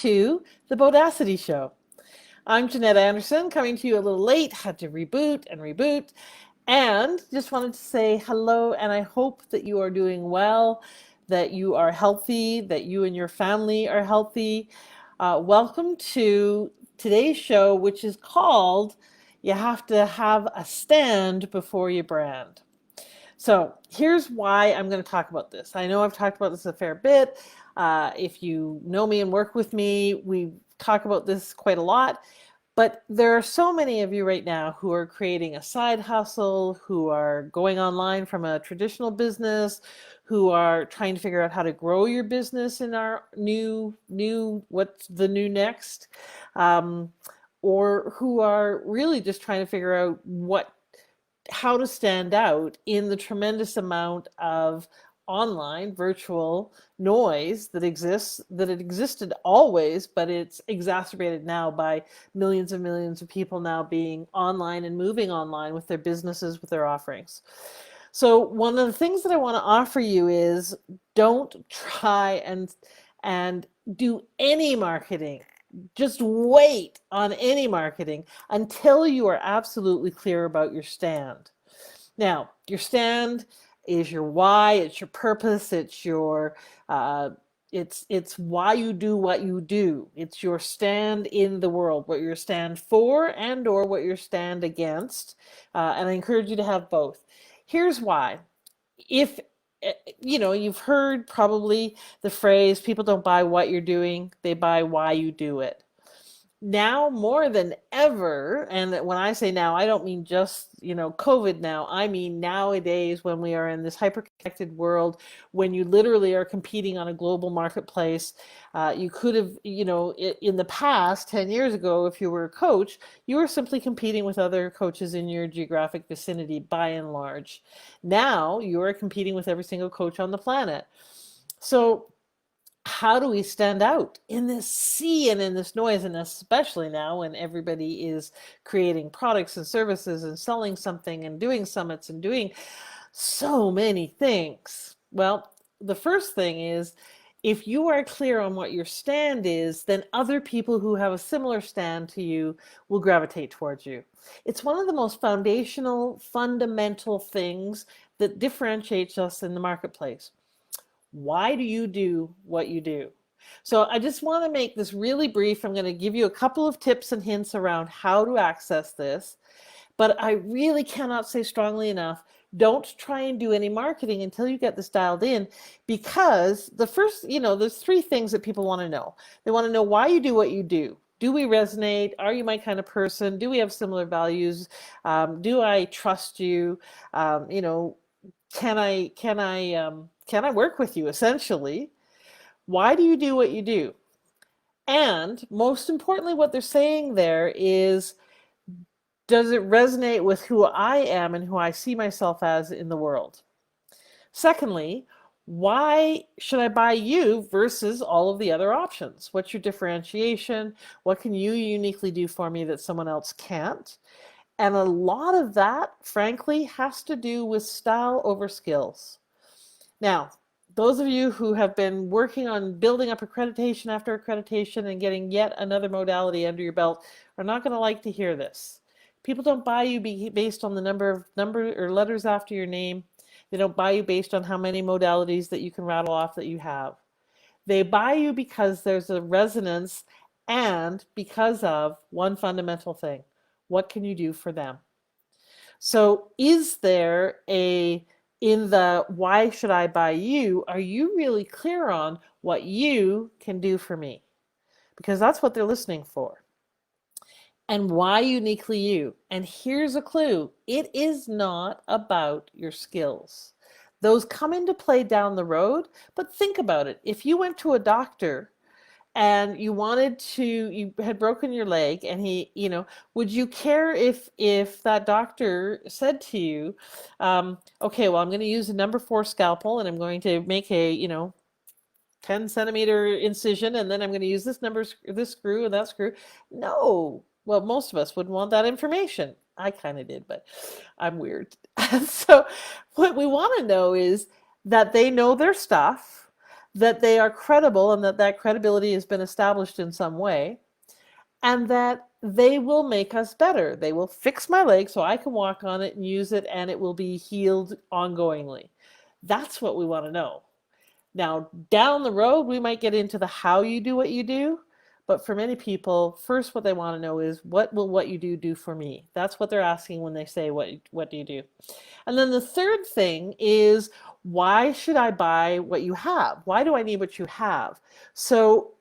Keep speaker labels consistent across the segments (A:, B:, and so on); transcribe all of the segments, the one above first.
A: to the Bodacity Show. I'm Jeanette Anderson, coming to you a little late, had to reboot, and just wanted to say hello, and I hope that you are doing well, that you are healthy, that you and your family are healthy. Welcome to today's show, which is called You Have to Have a Stand Before You Brand. So here's why I'm going to talk about this. I know I've talked about this a fair bit. If you know me and work with me, we talk about this quite a lot. But there are so many of you right now who are creating a side hustle, who are going online from a traditional business, who are trying to figure out how to grow your business in our what's the new next, or who are really just trying to figure out how to stand out in the tremendous amount of online virtual noise that exists, that it existed always, but it's exacerbated now by millions and millions of people now being online and moving online with their businesses, with their offerings. So one of the things that I want to offer you is don't try and do any marketing. Just wait on any marketing until you are absolutely clear about your stand. Now, your stand is your why, it's your purpose, it's your it's why you do what you do. It's your stand in the world, what your stand for and or what your stand against. And I encourage you to have both. Here's why. If you've heard probably the phrase, people don't buy what you're doing, they buy why you do it. Now more than ever, and when I say now, I don't mean just, COVID now, I mean nowadays when we are in this hyper-connected world, when you literally are competing on a global marketplace. You could have, in the past, 10 years ago, if you were a coach, you were simply competing with other coaches in your geographic vicinity by and large. Now you are competing with every single coach on the planet. So how do we stand out in this sea and in this noise, and especially now when everybody is creating products and services and selling something and doing summits and doing so many things? Well, the first thing is, if you are clear on what your stand is, then other people who have a similar stand to you will gravitate towards you. It's one of the most foundational, fundamental things that differentiates us in the marketplace. Why do you do what you do? So I just want to make this really brief. I'm going to give you a couple of tips and hints around how to access this, but I really cannot say strongly enough, don't try and do any marketing until you get this dialed in, because the first, there's three things that people want to know. They want to know why you do what you do. Do we resonate? Are you my kind of person? Do we have similar values? Do I trust you? Can I work with you, essentially? Why do you do what you do? And most importantly, what they're saying there is, does it resonate with who I am and who I see myself as in the world? Secondly, why should I buy you versus all of the other options? What's your differentiation? What can you uniquely do for me that someone else can't? And a lot of that, frankly, has to do with style over skills. Now, those of you who have been working on building up accreditation after accreditation and getting yet another modality under your belt are not going to like to hear this. People don't buy you based on the number or letters after your name. They don't buy you based on how many modalities that you can rattle off that you have. They buy you because there's a resonance and because of one fundamental thing. What can you do for them? So is there in the why should I buy you, are you really clear on what you can do for me? Because that's what they're listening for. And why uniquely you? And here's a clue. It is not about your skills. Those come into play down the road, but think about it. If you went to a doctor and you had broken your leg, and would you care if that doctor said to you, okay, well, I'm going to use a number 4 scalpel and I'm going to make a 10 centimeter incision, and then I'm going to use this screw and that screw? No. Well, most of us wouldn't want that information. I kind of did, but I'm weird. So what we want to know is that they know their stuff, that they are credible and that that credibility has been established in some way, and that they will make us better. They will fix my leg so I can walk on it and use it, and it will be healed ongoingly. That's what we want to know. Now, down the road, we might get into the how you do what you do. But for many people, first what they want to know is, what will what you do for me? That's what they're asking when they say, what do you do? And then the third thing is, why should I buy what you have? Why do I need what you have? So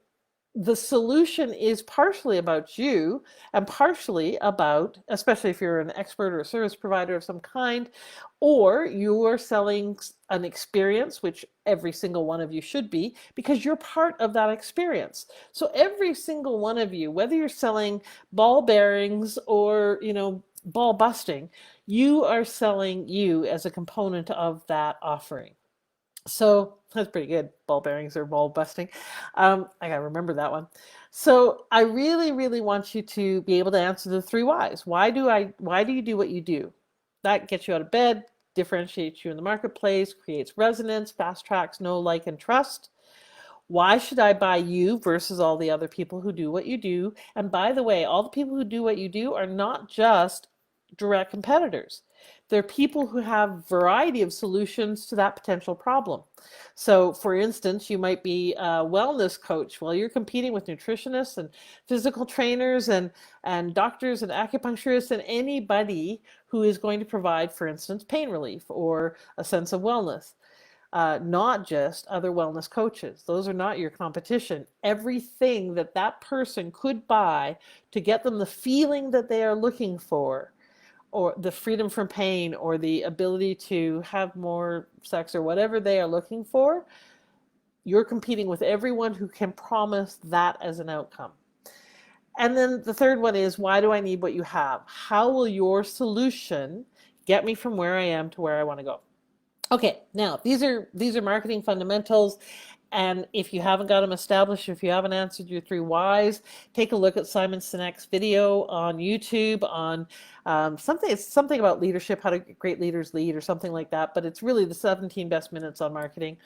A: the solution is partially about you and partially about, especially if you're an expert or a service provider of some kind, or you are selling an experience, which every single one of you should be, because you're part of that experience. So every single one of you, whether you're selling ball bearings or, ball busting, you are selling you as a component of that offering. So that's pretty good. Ball bearings or ball busting. I gotta remember that one. So I really, really want you to be able to answer the three whys. Why do you do what you do? That gets you out of bed, differentiates you in the marketplace, creates resonance, fast tracks know, like, and trust. Why should I buy you versus all the other people who do what you do? And by the way, all the people who do what you do are not just direct competitors. They're people who have a variety of solutions to that potential problem. So for instance, you might be a wellness coach. Well, you're competing with nutritionists and physical trainers and doctors and acupuncturists and anybody who is going to provide, for instance, pain relief or a sense of wellness. Not just other wellness coaches. Those are not your competition. Everything that that person could buy to get them the feeling that they are looking for, or the freedom from pain, or the ability to have more sex, or whatever they are looking for, you're competing with everyone who can promise that as an outcome. And then the third one is, why do I need what you have? How will your solution get me from where I am to where I want to go? Okay, now these are marketing fundamentals, and if you haven't got them established, if you haven't answered your three whys, take a look at Simon Sinek's video on YouTube on something about leadership, how to great leaders lead, or something like that. But it's really the 17 best minutes on marketing.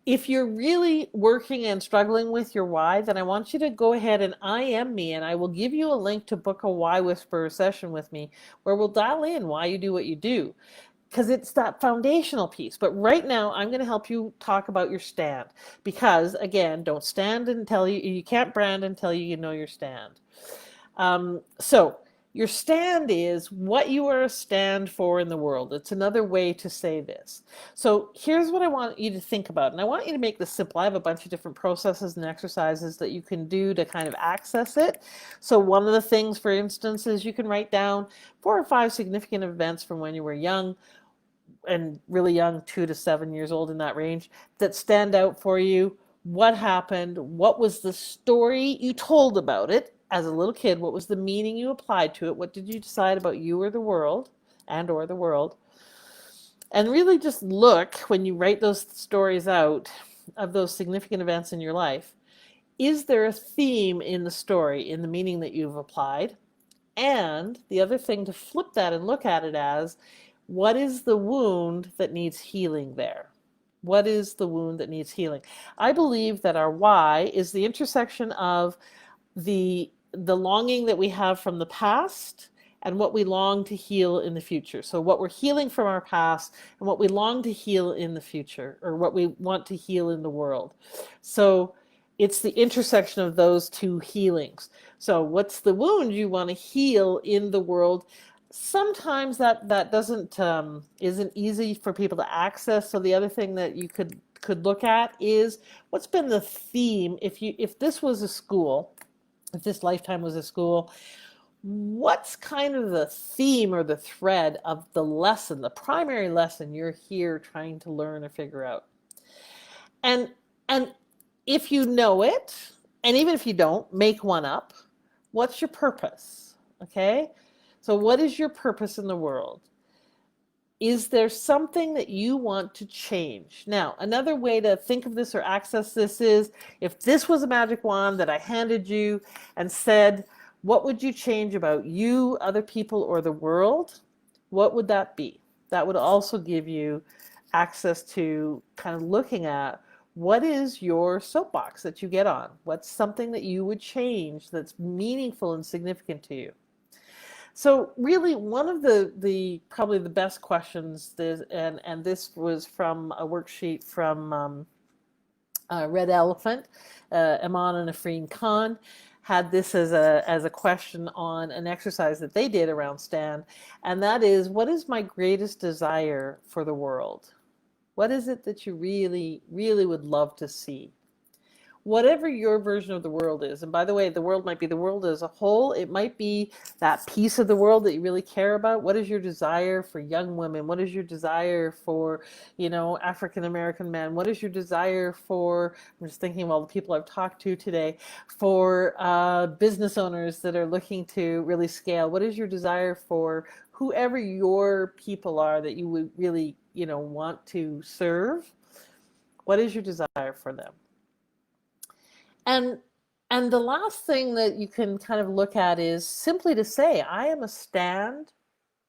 A: If you're really working and struggling with your why, then I want you to go ahead and IM me, and I will give you a link to book a Why Whisperer session with me, where we'll dial in why you do what you do, because it's that foundational piece. But right now, I'm going to help you talk about your stand, because again, don't stand until you can't brand until you know your stand. So your stand is what you are a stand for in the world. It's another way to say this. So here's what I want you to think about, and I want you to make this simple. I have a bunch of different processes and exercises that you can do to kind of access it. So one of the things, for instance, is you can write down 4 or 5 significant events from when you were young, and really young, 2 to 7 years old, in that range, that stand out for you. What happened? What was the story you told about it as a little kid? What was the meaning you applied to it? What did you decide about you or the world, or the world? And really just look, when you write those stories out of those significant events in your life, is there a theme in the story, in the meaning that you've applied? And the other thing, to flip that and look at it as, what is the wound that needs healing there? What is the wound that needs healing? I believe that our why is the intersection of the longing that we have from the past and what we long to heal in the future. So what we're healing from our past and what we long to heal in the future, or what we want to heal in the world. So it's the intersection of those two healings. So what's the wound you want to heal in the world? Sometimes that doesn't isn't easy for people to access. So the other thing that you could look at is, what's been the theme? If this was a school, if this lifetime was a school, what's kind of the theme or the thread of the lesson, the primary lesson you're here trying to learn or figure out? And if you know it, and even if you don't, make one up. What's your purpose? Okay? So what is your purpose in the world? Is there something that you want to change? Now, another way to think of this or access this is, if this was a magic wand that I handed you and said, what would you change about you, other people, or the world? What would that be? That would also give you access to kind of looking at, What is your soapbox that you get on? What's something that you would change that's meaningful and significant to you? So really, one of the probably the best questions is, and this was from a worksheet from Red Elephant, Iman and Afreen Khan had this as a question on an exercise that they did around stand, and that is, what is my greatest desire for the world? What is it that you really, really would love to see? Whatever your version of the world is, and by the way, the world might be the world as a whole, it might be that piece of the world that you really care about. What is your desire for young women? What is your desire for, African American men? What is your desire for, I'm just thinking of all the people I've talked to today, for business owners that are looking to really scale? What is your desire for whoever your people are that you would really, want to serve? What is your desire for them? And and the last thing that you can kind of look at is simply to say, I am a stand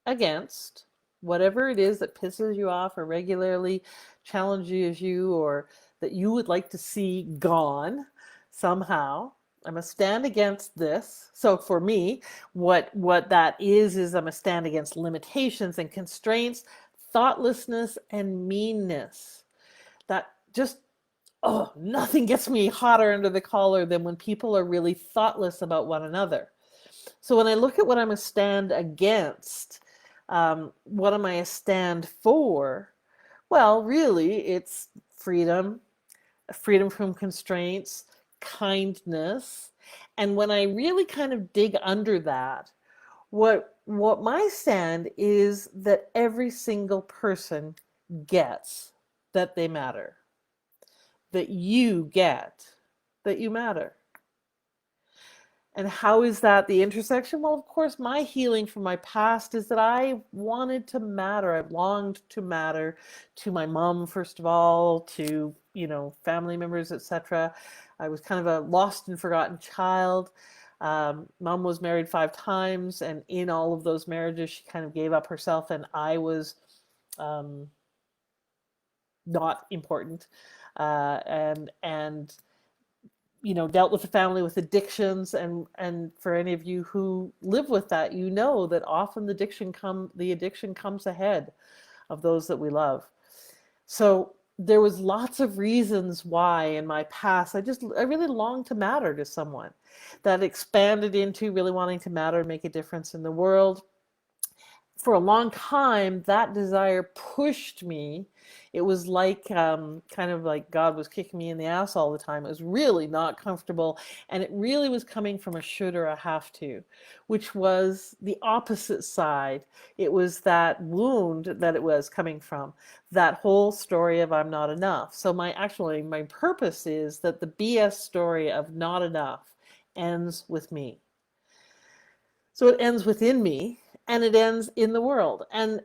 A: against whatever it is that pisses you off or regularly challenges you or that you would like to see gone somehow. I'm a stand against this. So for me, what that is I'm a stand against limitations and constraints, thoughtlessness and meanness. That just nothing gets me hotter under the collar than when people are really thoughtless about one another. So when I look at what I'm a stand against, what am I a stand for? Well, really, it's freedom, freedom from constraints, kindness. And when I really kind of dig under that, what my stand is that every single person gets that they matter, that you get that you matter. And how is that the intersection? Well, of course, my healing from my past is that I wanted to matter. I longed to matter to my mom, first of all, to, family members, etc. I was kind of a lost and forgotten child. Mom was married 5 times, and in all of those marriages, she kind of gave up herself, and I was not important. And dealt with the family with addictions, and for any of you who live with that, that often the addiction comes ahead of those that we love. So there was lots of reasons why in my past I really longed to matter to someone. That expanded into really wanting to matter and make a difference in the world. For a long time, that desire pushed me. It was like kind of like God was kicking me in the ass all the time. It was really not comfortable, and it really was coming from a should or a have to, which was the opposite side. It was that wound that it was coming from, that whole story of I'm not enough. So my purpose is that the BS story of not enough ends with me. So it ends within me, and it ends in the world. And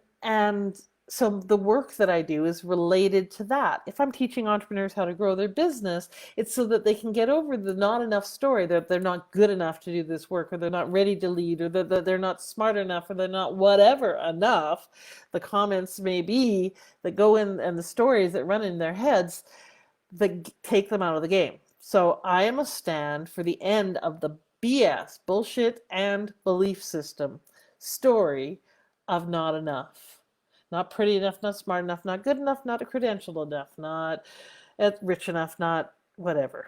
A: so the work that I do is related to that. If I'm teaching entrepreneurs how to grow their business, it's so that they can get over the not enough story, that they're not good enough to do this work, or they're not ready to lead, or that they're not smart enough, or they're not whatever enough. The comments may be that go in, and the stories that run in their heads that take them out of the game. So I am a stand for the end of the BS, bullshit and belief system story of not enough. Not pretty enough, not smart enough, not good enough, not credentialed enough, not rich enough, not whatever.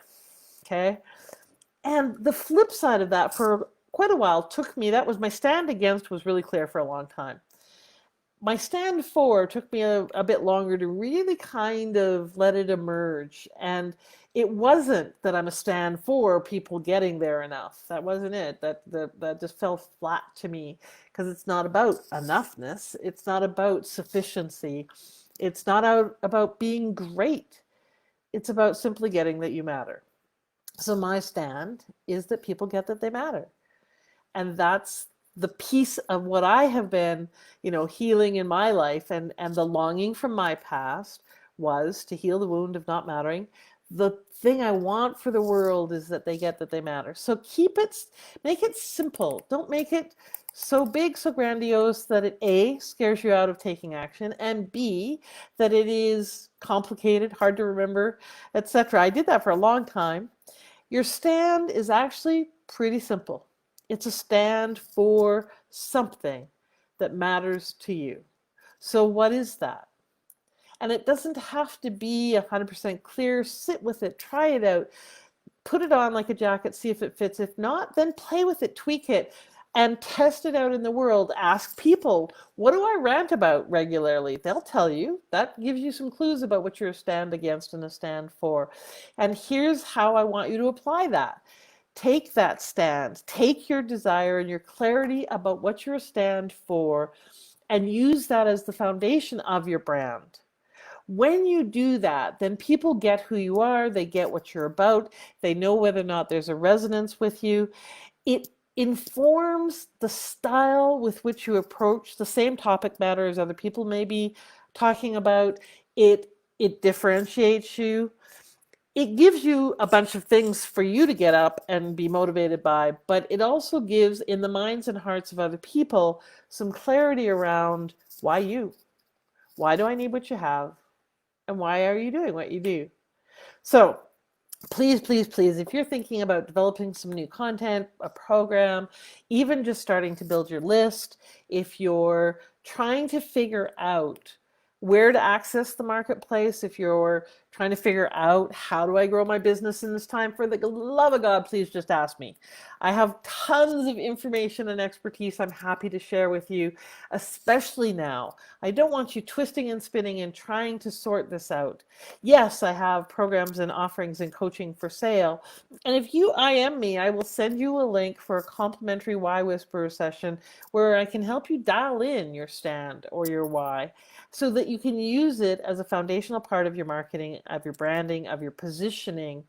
A: Okay? And the flip side of that for quite a while that was my stand against, was really clear for a long time. My stand for took me a bit longer to really kind of let it emerge. And it wasn't that I'm a stand for people getting there enough. That wasn't it. That just fell flat to me, because it's not about enoughness. It's not about sufficiency. It's not about being great. It's about simply getting that you matter. So my stand is that people get that they matter. And that's the piece of what I have been, healing in my life, and the longing from my past was to heal the wound of not mattering. The thing I want for the world is that they get that they matter. So make it simple. Don't make it So big, so grandiose that it A, scares you out of taking action, and B, that it is complicated, hard to remember, etc. I did that for a long time. Your stand is actually pretty simple. It's a stand for something that matters to you. So what is that? And it doesn't have to be 100% clear. Sit with it, try it out, put it on like a jacket, see if it fits. If not, then play with it, tweak it, and test it out in the world. Ask people, what do I rant about regularly? They'll tell you. That gives you some clues about what you're a stand against and a stand for. And here's how I want you to apply that. Take that stand, take your desire and your clarity about what you're a stand for, and use that as the foundation of your brand. When you do that, then people get who you are, they get what you're about, they know whether or not there's a resonance with you. It informs the style with which you approach the same topic matter as other people may be talking about. It differentiates you. It gives you a bunch of things for you to get up and be motivated by, but it also gives, in the minds and hearts of other people, some clarity around why you? Why do I need what you have? And why are you doing what you do? So please, please, please, if you're thinking about developing some new content, a program, even just starting to build your list, if you're trying to figure out where to access the marketplace, if you're trying to figure out how do I grow my business in this time, for the love of God, please just ask me. I have tons of information and expertise I'm happy to share with you, especially now. I don't want you twisting and spinning and trying to sort this out. Yes, I have programs and offerings and coaching for sale. And if you IM me, I will send you a link for a complimentary Why Whisperer session where I can help you dial in your stand or your why, so that you can use it as a foundational part of your marketing, of your branding, of your positioning,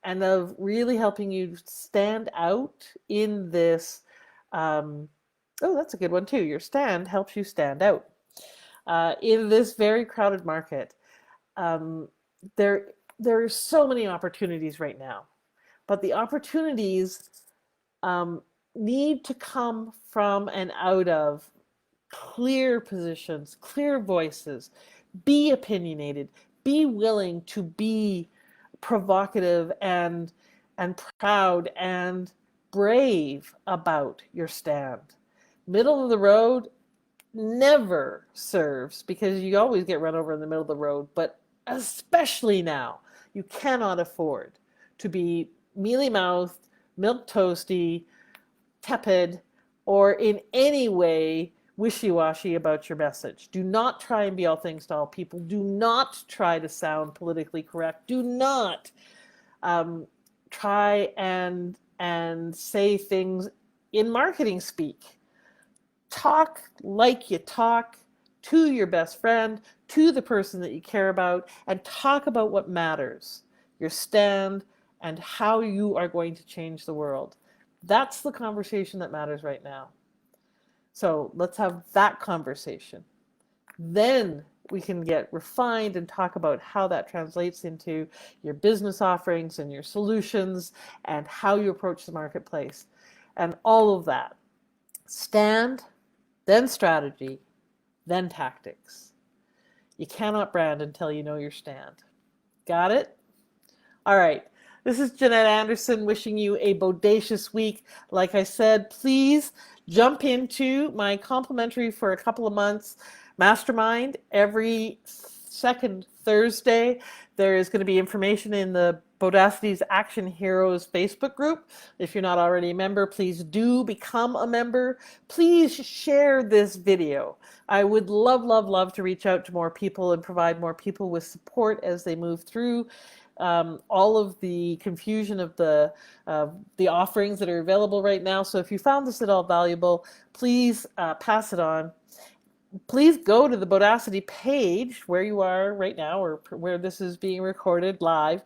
A: and of really helping you stand out in this. Oh, that's a good one too. Your stand helps you stand out in this very crowded market. Um, there are so many opportunities right now, but the opportunities need to come from and out of clear positions, clear voices, be opinionated, be willing to be provocative and proud and brave about your stand. Middle of the road never serves, because you always get run over in the middle of the road, but especially now, you cannot afford to be mealy-mouthed, milk toasty, tepid, or in any way wishy-washy about your message. Do not try and be all things to all people. Do not try to sound politically correct. Do not try and say things in marketing speak. Talk like you talk to your best friend, to the person that you care about, and talk about what matters, your stand, and how you are going to change the world. That's the conversation that matters right now. So let's have that conversation. Then we can get refined and talk about how that translates into your business offerings and your solutions and how you approach the marketplace and all of that. Stand, then strategy, then tactics. You cannot brand until you know your stand. Got it? All right. This is Jeanette Anderson wishing you a bodacious week. Like I said, please jump into my complimentary for a couple of months mastermind every second Thursday. There is going to be information in the Bodacity's Action Heroes Facebook group. If you're not already a member, please do become a member. Please share this video. I would love, love, love to reach out to more people and provide more people with support as they move through all of the confusion of the offerings that are available right now. So if you found this at all valuable, please pass it on. Please go to the Bodacity page where you are right now, or where this is being recorded live,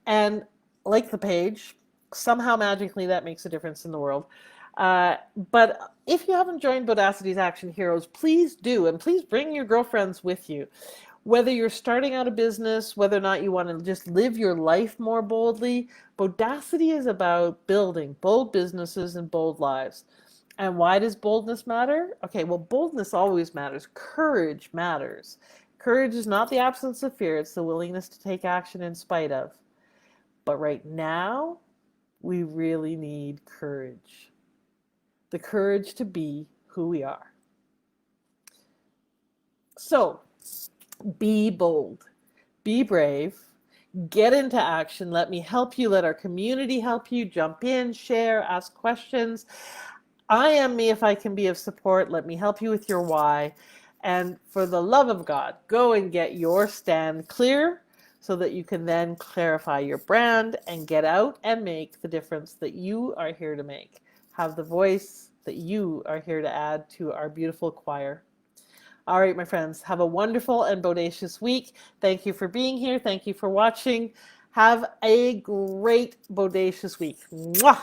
A: and like the page. Somehow magically that makes a difference in the world. But if you haven't joined Bodacity's Action Heroes, please do, and please bring your girlfriends with you. Whether you're starting out a business, whether or not you want to just live your life more boldly, Bodacity is about building bold businesses and bold lives. And why does boldness matter? Okay, well, boldness always matters. Courage matters. Courage is not the absence of fear, it's the willingness to take action in spite of. But right now, we really need courage. The courage to be who we are. So, be bold, be brave, get into action. Let me help you. Let our community help you. Jump in, share, ask questions. I am me if I can be of support. Let me help you with your why. And for the love of God, go and get your stand clear so that you can then clarify your brand and get out and make the difference that you are here to make. Have the voice that you are here to add to our beautiful choir. All right, my friends, have a wonderful and bodacious week. Thank you for being here. Thank you for watching. Have a great bodacious week. Mwah!